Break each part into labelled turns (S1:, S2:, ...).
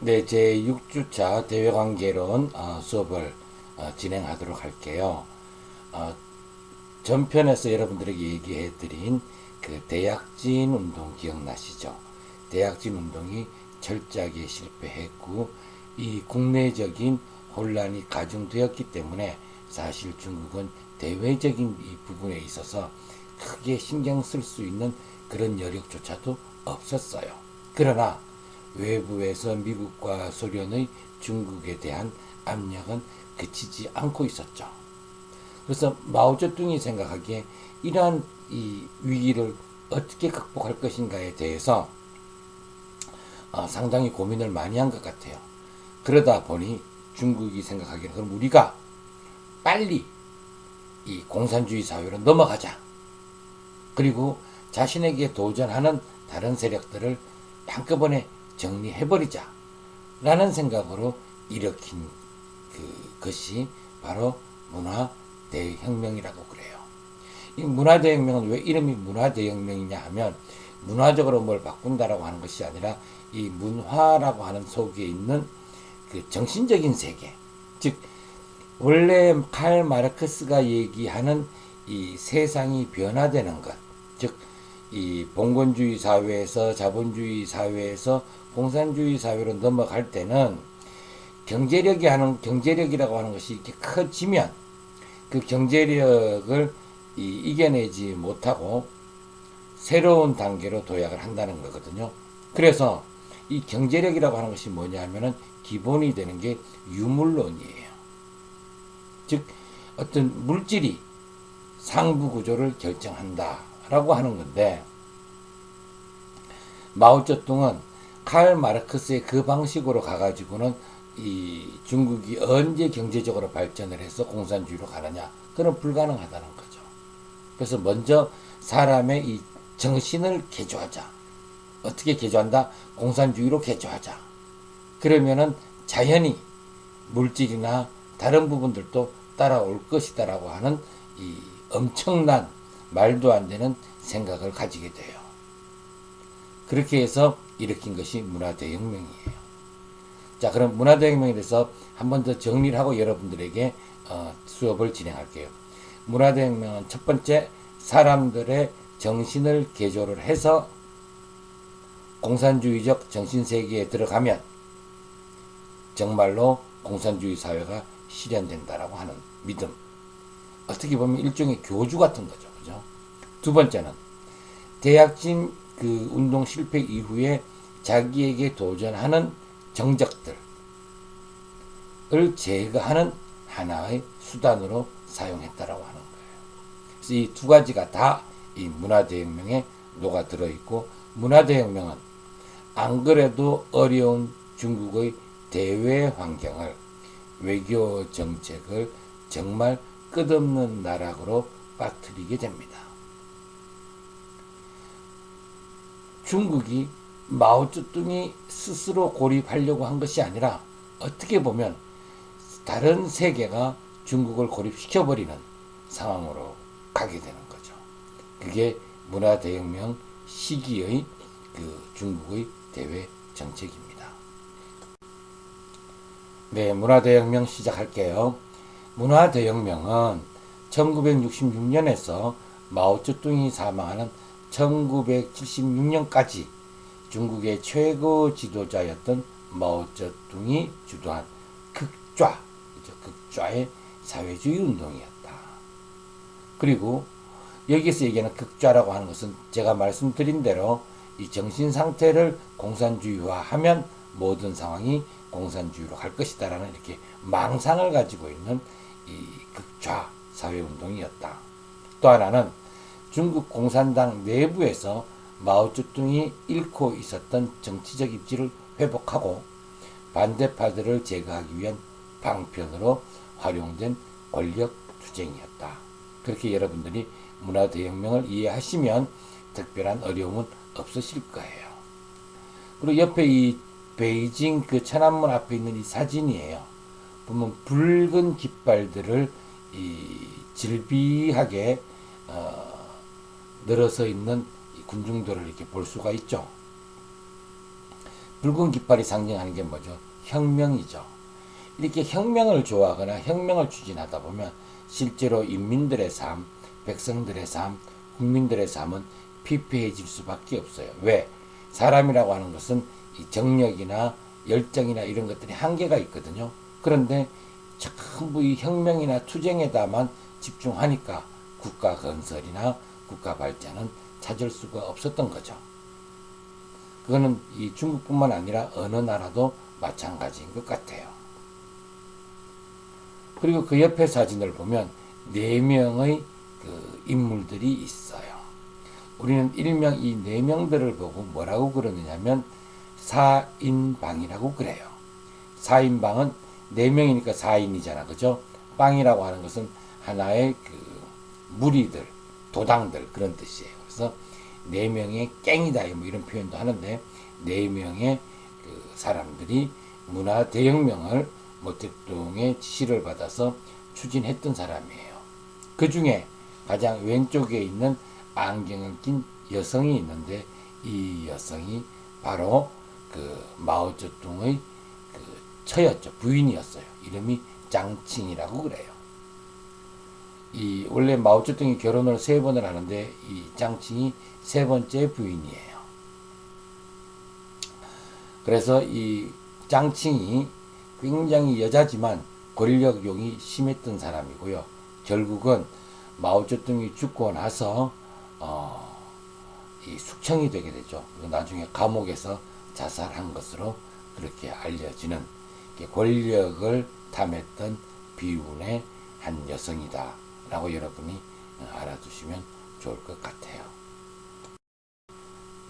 S1: 네, 제6주차 대외관계론 수업을 진행하도록 할게요. 어, 전편에서 여러분들에게 얘기해드린 그 대약진 운동 기억나시죠? 대약진 운동이 철저하게 실패했고 이 국내적인 혼란이 가중되었기 때문에 사실 중국은 대외적인 이 부분에 있어서 크게 신경 쓸 수 있는 그런 여력조차도 없었어요. 그러나 외부에서 미국과 소련의 중국에 대한 압력은 그치지 않고 있었죠. 그래서 마오쩌둥이 생각하기에 이러한 이 위기를 어떻게 극복할 것인가에 대해서 상당히 고민을 많이 한 것 같아요. 그러다 보니 중국이 생각하기에는 그럼 우리가 빨리 이 공산주의 사회로 넘어가자. 그리고 자신에게 도전하는 다른 세력들을 한꺼번에 정리해버리자. 라는 생각으로 일으킨 그것이 바로 문화대혁명이라고 그래요. 이 문화대혁명은 왜 이름이 문화대혁명이냐 하면 문화적으로 뭘 바꾼다라고 하는 것이 아니라 이 문화라고 하는 속에 있는 그 정신적인 세계, 즉 원래 칼 마르크스가 얘기하는 이 세상이 변화되는 것, 즉 이 봉건주의 사회에서 자본주의 사회에서 공산주의 사회로 넘어갈 때는 경제력이라고 하는 것이 이렇게 커지면 그 경제력을 이겨내지 못하고 새로운 단계로 도약을 한다는 거거든요. 그래서 이 경제력이라고 하는 것이 뭐냐 하면은 기본이 되는 게 유물론이에요. 즉 어떤 물질이 상부 구조를 결정한다라고 하는 건데 마오쩌둥은 칼 마르크스의 그 방식으로 가가지고는 이 중국이 언제 경제적으로 발전을 해서 공산주의로 가느냐 그건 불가능하다는 거죠. 그래서 먼저 사람의 이 정신을 개조하자. 어떻게 개조한다? 공산주의로 개조하자. 그러면은 자연히 물질이나 다른 부분들도 따라올 것이다라고 하는 이 엄청난 말도 안 되는 생각을 가지게 돼요. 그렇게 해서 일으킨 것이 문화대혁명이에요. 자, 그럼 문화대혁명에 대해서 한 번 더 정리를 하고 여러분들에게 수업을 진행할게요. 문화대혁명은 첫 번째, 사람들의 정신을 개조를 해서 공산주의적 정신세계에 들어가면 정말로 공산주의 사회가 실현된다라고 하는 믿음. 어떻게 보면 일종의 교주 같은 거죠. 그죠? 두 번째는 대약진 그 운동 실패 이후에 자기에게 도전하는 정적들을 제거하는 하나의 수단으로 사용했다라고 하는 거예요. 그래서 이 두 가지가 다 이 문화대혁명에 녹아 들어 있고 문화대혁명은 안 그래도 어려운 중국의 대외 환경을 외교 정책을 정말 끝없는 나락으로 빠뜨리게 됩니다. 중국이 마오쩌둥이 스스로 고립하려고 한 것이 아니라 어떻게 보면 다른 세계가 중국을 고립시켜버리는 상황으로 가게 되는 거죠. 그게 문화대혁명 시기의 그 중국의 대외 정책입니다. 네, 문화대혁명 시작할게요. 문화대혁명은 1966년에서 마오쩌둥이 사망하는 1976년까지 중국의 최고 지도자였던 마오쩌둥이 주도한 극좌의 사회주의 운동이었다. 그리고 여기서 얘기하는 극좌라고 하는 것은 제가 말씀드린 대로 이 정신 상태를 공산주의화하면 모든 상황이 공산주의로 갈 것이다라는 이렇게 망상을 가지고 있는 이 극좌 사회 운동이었다. 또 하나는 중국 공산당 내부에서 마오쩌둥이 잃고 있었던 정치적 입지를 회복하고 반대파들을 제거하기 위한 방편으로 활용된 권력 투쟁이었다. 그렇게 여러분들이 문화대혁명을 이해하시면 특별한 어려움은 없으실 거예요. 그리고 옆에 이 베이징 그 천안문 앞에 있는 이 사진이에요. 보면 붉은 깃발들을 이 질비하게 늘어서 있는 군중들을 이렇게 볼 수가 있죠. 붉은 깃발이 상징하는 게 뭐죠? 혁명이죠. 이렇게 혁명을 좋아하거나 혁명을 추진하다 보면 실제로 인민들의 삶, 백성들의 삶, 국민들의 삶은 피폐해질 수밖에 없어요. 왜? 사람이라고 하는 것은 이 정력이나 열정이나 이런 것들이 한계가 있거든요. 그런데 전부 이 혁명이나 투쟁에다만 집중하니까 국가 건설이나 국가 발전은 찾을 수가 없었던 거죠. 그거는 이 중국뿐만 아니라 어느 나라도 마찬가지인 것 같아요. 그리고 그 옆에 사진을 보면 4명의 그 인물들이 있어요. 우리는 일명 이 4명들을 보고 뭐라고 그러느냐면 사인방이라고 그래요. 사인방은 4명이니까 4인이잖아. 그죠? 방이라고 하는 것은 하나의 그 무리들, 도당들 그런 뜻이에요. 그래서 4명의 깽이다 뭐 이런 표현도 하는데 4명의 그 사람들이 문화 대혁명을 모택동의 지시를 받아서 추진했던 사람이에요. 그 중에 가장 왼쪽에 있는 안경을 낀 여성이 있는데 이 여성이 바로 그 마오쩌둥의 그 처였죠. 부인이었어요. 이름이 장칭이라고 그래요. 이 원래 마오쩌둥이 결혼을 3번을 하는데 이 장칭이 3번째 부인이에요. 그래서 이 장칭이 굉장히 여자지만 권력욕이 심했던 사람이고요. 결국은 마오쩌둥이 죽고 나서 이 숙청이 되게 되죠. 나중에 감옥에서 자살한 것으로 그렇게 알려지는 권력을 탐했던 비운의 한 여성이다 라고 여러분이 알아두시면 좋을 것 같아요.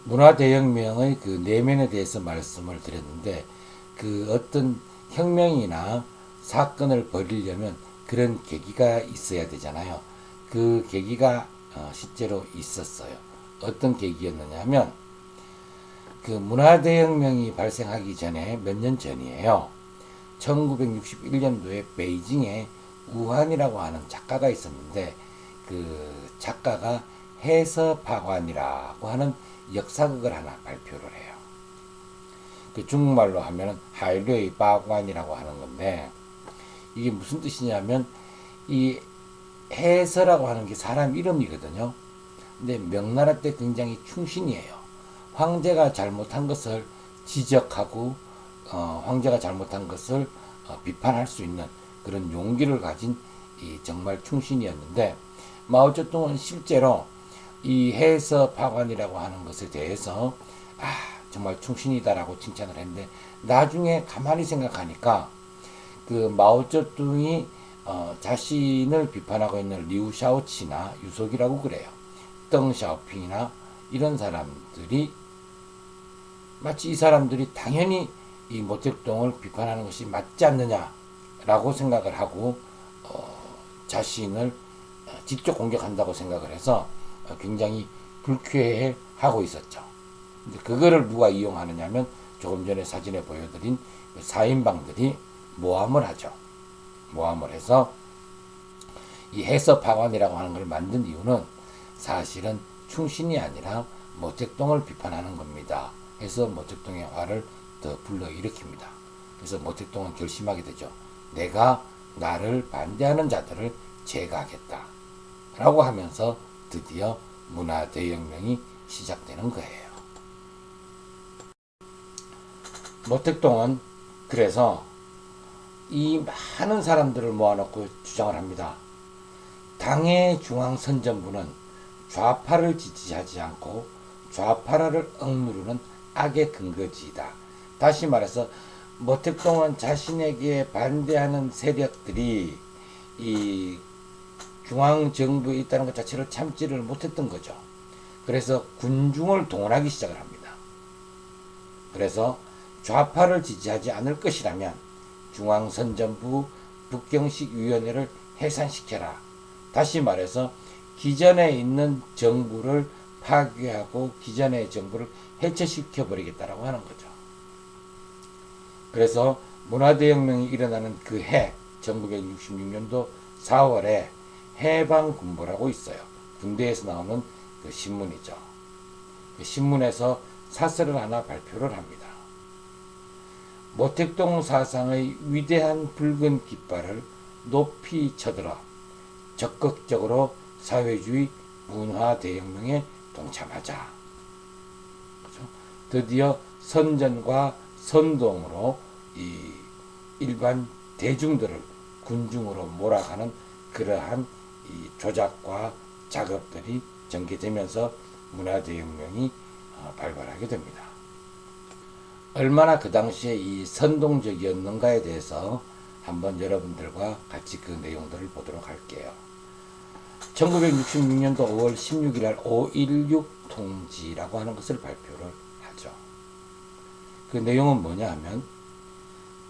S1: 문화대혁명의 그 내면에 대해서 말씀을 드렸는데 그 어떤 혁명이나 사건을 벌이려면 그런 계기가 있어야 되잖아요. 그 계기가 실제로 있었어요. 어떤 계기였느냐 하면 그 문화대혁명이 발생하기 전에 몇 년 전이에요. 1961년도에 베이징에 우한이라고 하는 작가가 있었는데 그 작가가 해서파관이라고 하는 역사극을 하나 발표를 해요. 그 중국말로 하면 하이뢰이 파관이라고 하는 건데 이게 무슨 뜻이냐면 이 해서라고 하는 게 사람 이름이거든요. 근데 명나라 때 굉장히 충신이에요. 황제가 잘못한 것을 지적하고 황제가 잘못한 것을 비판할 수 있는 그런 용기를 가진 이 정말 충신이었는데 마오쩌둥은 실제로 이 해서파관이라고 하는 것에 대해서 정말 충신이다라고 칭찬을 했는데 나중에 가만히 생각하니까 그 마오쩌둥이 자신을 비판하고 있는 리우샤오치나 유속이라고 그래요. 덩샤오핑이나 이런 사람들이 마치 이 사람들이 당연히 이 모택동을 비판하는 것이 맞지 않느냐라고 생각을 하고 자신을 직접 공격한다고 생각을 해서 굉장히 불쾌해하고 있었죠. 근데 그거를 누가 이용하느냐면 조금 전에 사진에 보여드린 4인방들이 모함을 하죠. 모함을 해서 이 해서파관이라고 하는 걸 만든 이유는 사실은 충신이 아니라 모택동을 비판하는 겁니다. 해서 모택동의 화를 더 불러일으킵니다. 그래서 모택동은 결심하게 되죠. 내가 나를 반대하는 자들을 제거하겠다. 라고 하면서 드디어 문화대혁명이 시작되는 거예요. 모택동은 그래서 이 많은 사람들을 모아놓고 주장을 합니다. 당의 중앙선전부는 좌파를 지지하지 않고 좌파를 억누르는 악의 근거지이다. 다시 말해서 모택동은 자신에게 반대하는 세력들이 이 중앙정부에 있다는 것 자체를 참지를 못했던 거죠. 그래서 군중을 동원하기 시작을 합니다. 그래서 좌파를 지지하지 않을 것이라면 중앙선전부 북경식위원회를 해산시켜라. 다시 말해서 기존에 있는 정부를 파괴하고 기존의 정부를 해체시켜 버리겠다라고 하는 거죠. 그래서 문화대혁명이 일어나는 그 해 1966년도 4월에 해방군보라고 있어요. 군대에서 나오는 그 신문이죠. 그 신문에서 사설을 하나 발표를 합니다. 모택동 사상의 위대한 붉은 깃발을 높이 쳐들어 적극적으로 사회주의 문화 대혁명에 동참하자. 그렇죠? 드디어 선전과 선동으로 이 일반 대중들을 군중으로 몰아가는 그러한 이 조작과 작업들이 전개되면서 문화대혁명이 발발하게 됩니다. 얼마나 그 당시에 이 선동적이었는가에 대해서 한번 여러분들과 같이 그 내용들을 보도록 할게요. 1966년도 5월 16일 날 5.16 통지라고 하는 것을 발표를 하죠. 그 내용은 뭐냐 하면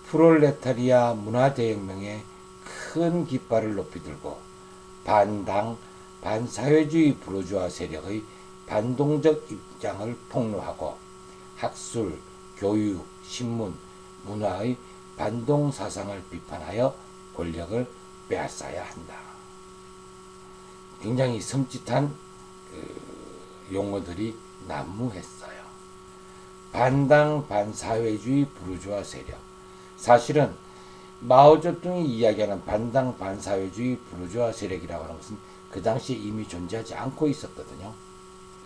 S1: 프롤레타리아 문화대혁명의 큰 깃발을 높이 들고 반당, 반사회주의 부르주아 세력의 반동적 입장을 폭로하고 학술, 교육, 신문, 문화의 반동 사상을 비판하여 권력을 빼앗아야 한다. 굉장히 섬찟한 용어들이 난무했어요. 반당, 반사회주의 부르주아 세력. 사실은 마오쩌둥이 이야기하는 반당, 반사회주의 부르주아 세력이라고 하는 것은 그 당시에 이미 존재하지 않고 있었거든요.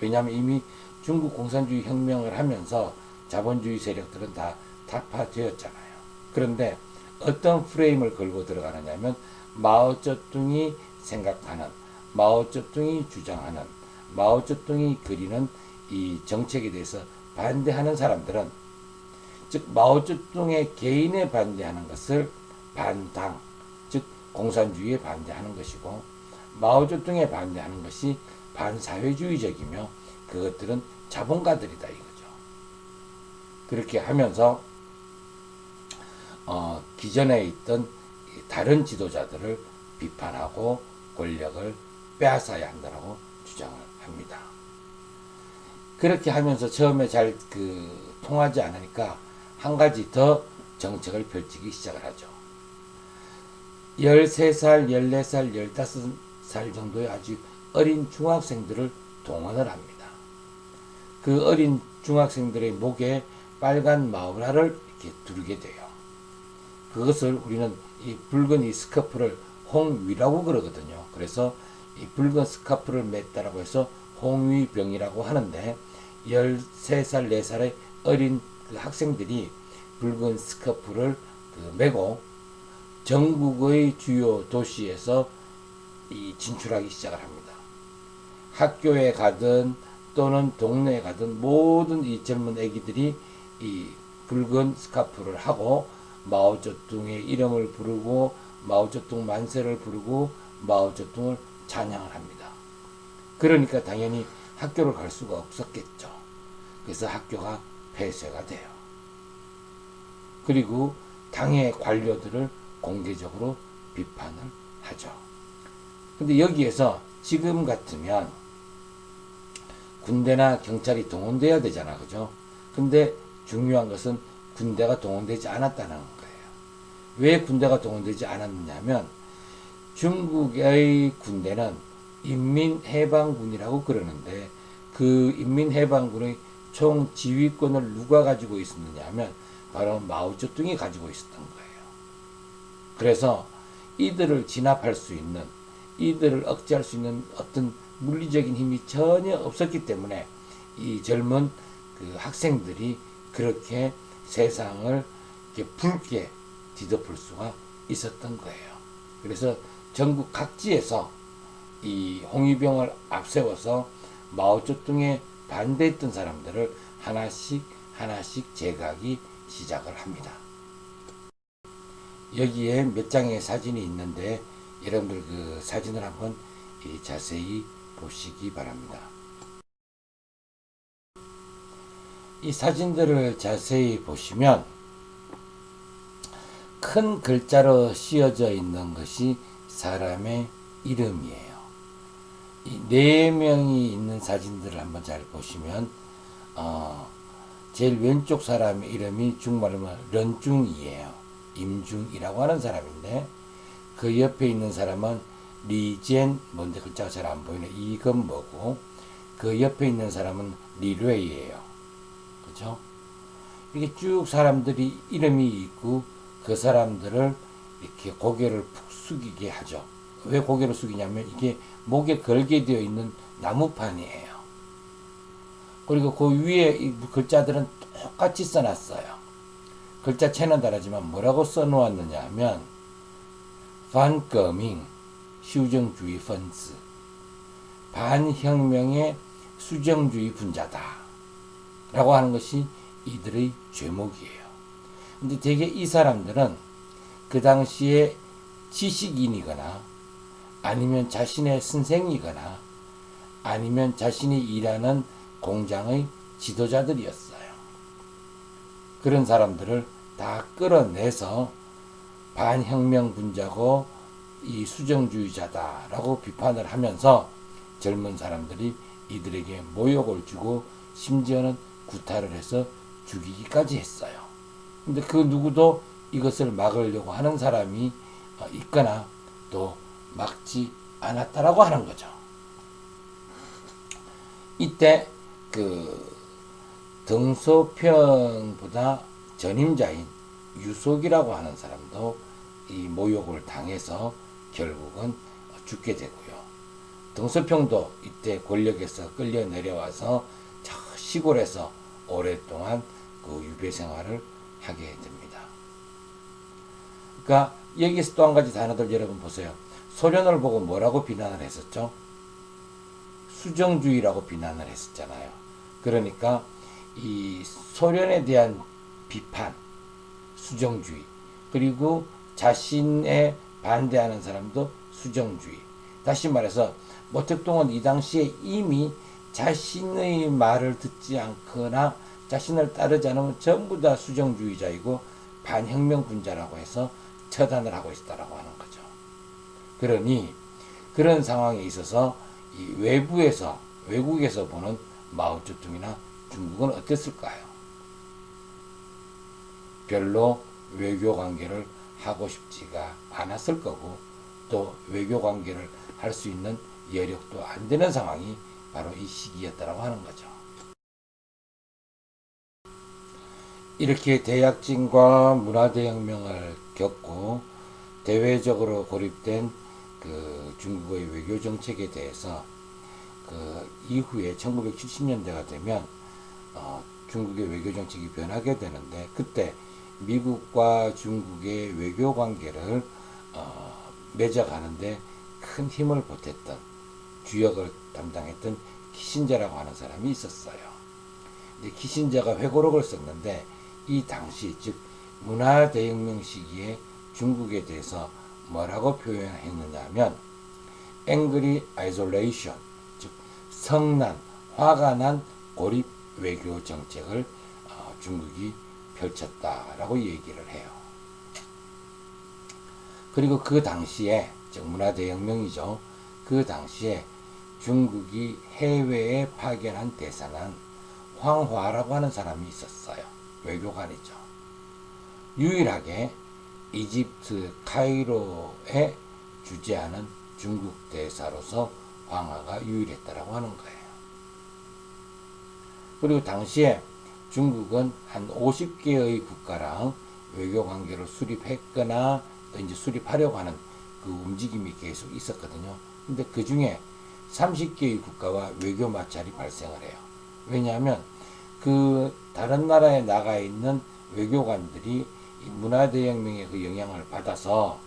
S1: 왜냐하면 이미 중국 공산주의 혁명을 하면서 자본주의 세력들은 다 타파되었잖아요. 그런데 어떤 프레임을 걸고 들어가느냐 하면 마오쩌둥이 생각하는, 마오쩌둥이 주장하는, 마오쩌둥이 그리는 이 정책에 대해서 반대하는 사람들은, 즉 마오쩌둥의 개인에 반대하는 것을 반당, 즉 공산주의에 반대하는 것이고, 마오쩌둥에 반대하는 것이 반사회주의적이며 그것들은 자본가들이다 이거죠. 그렇게 하면서 기존에 있던 다른 지도자들을 비판하고 권력을 빼앗아야 한다고 주장을 합니다. 그렇게 하면서 처음에 잘 통하지 않으니까 한 가지 더 정책을 펼치기 시작을 하죠. 13살, 14살, 15살 정도의 아주 어린 중학생들을 동원을 합니다. 그 어린 중학생들의 목에 빨간 마우라를 이렇게 두르게 돼요. 그것을 우리는 이 붉은 이 스카프를 홍위라고 그러거든요. 그래서 이 붉은 스카프를 맸다라고 해서 홍위병이라고 하는데 13살, 4살의 어린 그 학생들이 붉은 스카프를 메고 전국의 주요 도시에서 진출하기 시작을 합니다. 학교에 가든 또는 동네에 가든 모든 이 젊은 애기들이 이 붉은 스카프를 하고 마오쩌둥의 이름을 부르고 마오쩌둥 만세를 부르고 마오쩌둥을 찬양을 합니다. 그러니까 당연히 학교를 갈 수가 없었겠죠. 그래서 학교가 폐쇄가 돼요. 그리고 당의 관료들을 공개적으로 비판을 하죠. 근데 여기에서 지금 같으면 군대나 경찰이 동원돼야 되잖아, 그죠? 근데 중요한 것은 군대가 동원되지 않았다는 거예요. 왜 군대가 동원되지 않았느냐면 중국의 군대는 인민해방군이라고 그러는데 그 인민해방군의 총 지휘권을 누가 가지고 있었느냐 하면 바로 마오쩌둥이 가지고 있었던 거예요. 그래서 이들을 진압할 수 있는, 이들을 억제할 수 있는 어떤 물리적인 힘이 전혀 없었기 때문에 이 젊은 그 학생들이 그렇게 세상을 이렇게 붉게 뒤덮을 수가 있었던 거예요. 그래서 전국 각지에서 이 홍위병을 앞세워서 마오쩌둥에 반대했던 사람들을 하나씩 하나씩 제거하기 시작을 합니다. 여기에 몇 장의 사진이 있는데 여러분들 그 사진을 한번 자세히 보시기 바랍니다. 이 사진들을 자세히 보시면 큰 글자로 씌어져 있는 것이 사람의 이름이에요. 이 4명이 있는 사진들을 한번 잘 보시면 제일 왼쪽 사람의 이름이 중국말로 런중이에요. 임중이라고 하는 사람인데 그 옆에 있는 사람은 리젠, 뭔데 글자가 잘 안 보이네. 이건뭐고 그 옆에 있는 사람은 리뢰이에요. 그죠? 이게 쭉 사람들이 이름이 있고 그 사람들을 이렇게 고개를 푹 숙이게 하죠. 왜 고개를 숙이냐면 이게 목에 걸게 되어 있는 나무판이에요. 그리고 그 위에 이 글자들은 똑같이 써놨어요. 글자체는 다르지만 뭐라고 써놓았느냐 하면 반革命 수정주의 펀스 반혁명의 수정주의 분자다 라고 하는 것이 이들의 죄목이에요. 근데 대개 이 사람들은 그 당시에 지식인이거나 아니면 자신의 선생이거나 아니면 자신이 일하는 공장의 지도자들이었어요. 그런 사람들을 다 끌어내서 반혁명 분자고 이 수정주의자다라고 비판을 하면서 젊은 사람들이 이들에게 모욕을 주고 심지어는 구타를 해서 죽이기까지 했어요. 근데 그 누구도 이것을 막으려고 하는 사람이 있거나 또 막지 않았다라고 하는 거죠. 이때 그 등소평보다 전임자인 유속이라고 하는 사람도 이 모욕을 당해서 결국은 죽게 되고요. 등소평도 이때 권력에서 끌려 내려와서 저 시골에서 오랫동안 그 유배 생활을 하게 됩니다. 그러니까 여기서 또 한 가지 단어들 여러분 보세요. 소련을 보고 뭐라고 비난을 했었죠? 수정주의라고 비난을 했었잖아요. 그러니까 이 소련에 대한 비판, 수정주의, 그리고 자신에 반대하는 사람도 수정주의. 다시 말해서 모택동은 이 당시에 이미 자신의 말을 듣지 않거나 자신을 따르지 않으면 전부 다 수정주의자이고 반혁명분자라고 해서 처단을 하고 있다라고 하는 거죠. 그러니 그런 상황에 있어서 이 외국에서 보는 마오쩌둥이나 중국은 어땠을까요? 별로 외교 관계를 하고 싶지가 않았을 거고 또 외교 관계를 할 수 있는 여력도 안 되는 상황이 바로 이 시기였다라고 하는 거죠. 이렇게 대약진과 문화대혁명을 겪고 대외적으로 고립된 그 중국의 외교 정책에 대해서 그 이후에 1970년대가 되면 중국의 외교 정책이 변하게 되는데 그때 미국과 중국의 외교 관계를 맺어가는데 큰 힘을 보탰던 주역을 담당했던 키신저라고 하는 사람이 있었어요. 근데 키신저가 회고록을 썼는데 이 당시 즉 문화대혁명 시기에 중국에 대해서 뭐라고 표현했느냐 하면 angry isolation 즉 성난, 화가 난 고립 외교 정책을 중국이 펼쳤다라고 얘기를 해요. 그리고 그 당시에 즉 문화대혁명이죠. 그 당시에 중국이 해외에 파견한 대사는 황화라고 하는 사람이 있었어요. 외교관이죠. 유일하게 이집트 카이로에 주재하는 중국 대사로서 황화가 유일했다라고 하는 거예요. 그리고 당시에 중국은 한 50개의 국가랑 외교 관계를 수립했거나 또 이제 수립하려고 하는 그 움직임이 계속 있었거든요. 근데 그 중에 30개의 국가와 외교 마찰이 발생을 해요. 왜냐하면 그 다른 나라에 나가 있는 외교관들이 문화대혁명의 그 영향을 받아서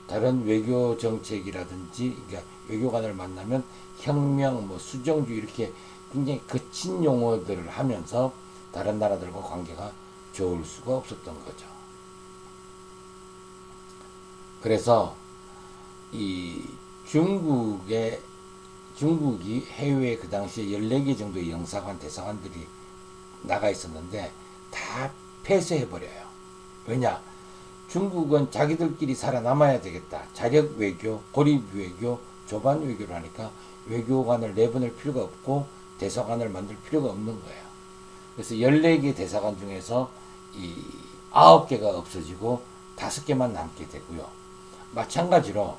S1: 다른 외교 정책이라든지 그러니까 외교관을 만나면 혁명, 뭐 수정주의 이렇게 굉장히 거친 용어들을 하면서 다른 나라들과 관계가 좋을 수가 없었던 거죠. 그래서 이 중국이 해외에 그 당시에 14개 정도의 영사관, 대사관들이 나가 있었는데 다 폐쇄해버려요. 왜냐? 중국은 자기들끼리 살아남아야 되겠다. 자력 외교, 고립 외교, 조반 외교를 하니까 외교관을 내보낼 필요가 없고 대사관을 만들 필요가 없는 거예요. 그래서 14개 대사관 중에서 이 9개가 없어지고 5개만 남게 되고요. 마찬가지로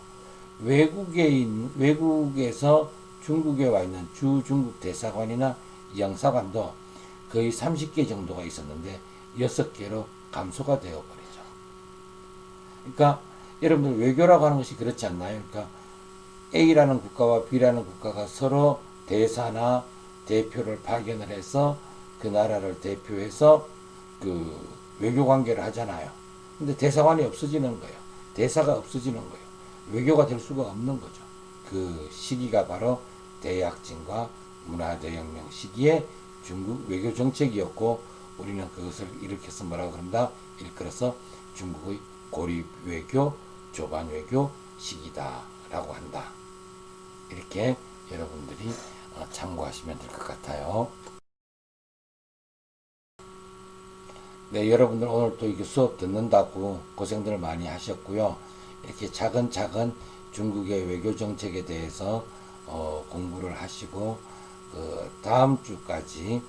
S1: 외국에서 중국에 와 있는 주 중국 대사관이나 영사관도 거의 30개 정도가 있었는데 6개로 감소가 되어버리죠. 그러니까 여러분들 외교라고 하는 것이 그렇지 않나요? 그러니까 A라는 국가와 B라는 국가가 서로 대사나 대표를 파견을 해서 그 나라를 대표해서 그 외교 관계를 하잖아요. 근데 대사관이 없어지는 거예요. 대사가 없어지는 거예요. 외교가 될 수가 없는 거죠. 그 시기가 바로 대약진과 문화대혁명 시기에 중국 외교 정책이었고, 우리는 그것을 일으켜서 뭐라고 그런다? 일컬어서 중국의 고립 외교, 조반 외교 시기다라고 한다. 이렇게 여러분들이 참고하시면 될 것 같아요. 네, 여러분들 오늘 또 이게 수업 듣는다고 고생들 많이 하셨고요. 이렇게 차근차근 중국의 외교 정책에 대해서 공부를 하시고, 그 다음 주까지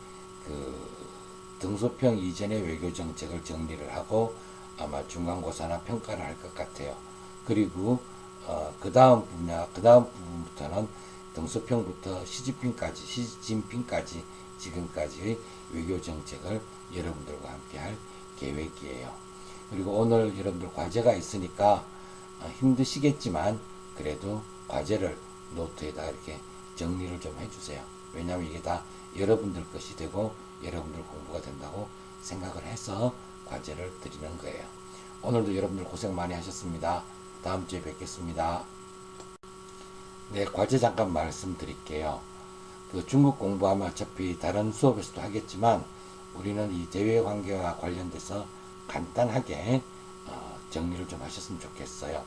S1: 그 등소평 이전의 외교 정책을 정리를 하고 아마 중간고사나 평가를 할 것 같아요. 그리고 그 다음 부분부터는 등소평부터 시진핑까지 지금까지의 외교 정책을 여러분들과 함께 할 계획이에요. 그리고 오늘 여러분들 과제가 있으니까 힘드시겠지만 그래도 과제를 노트에다 이렇게 정리를 좀 해주세요. 왜냐하면 이게 다 여러분들 것이 되고 여러분들 공부가 된다고 생각을 해서 과제를 드리는 거예요. 오늘도 여러분들 고생 많이 하셨습니다. 다음 주에 뵙겠습니다. 네, 과제 잠깐 말씀드릴게요. 그 중국 공부하면 어차피 다른 수업에서도 하겠지만 우리는 이 대외 관계와 관련돼서 간단하게 정리를 좀 하셨으면 좋겠어요.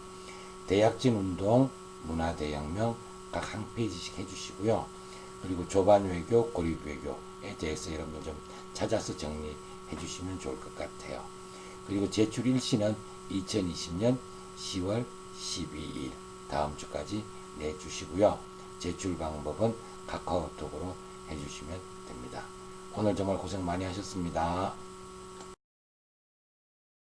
S1: 대약진 운동, 문화대혁명 각 한 페이지씩 해주시고요. 그리고 조반 외교, 고립 외교에 대해서 여러분 좀 찾아서 정리해 주시면 좋을 것 같아요. 그리고 제출 일시는 2020년 10월 12일 다음 주까지 내주시고요. 제출 방법은 카카오톡으로 해주시면 됩니다. 오늘 정말 고생 많이 하셨습니다.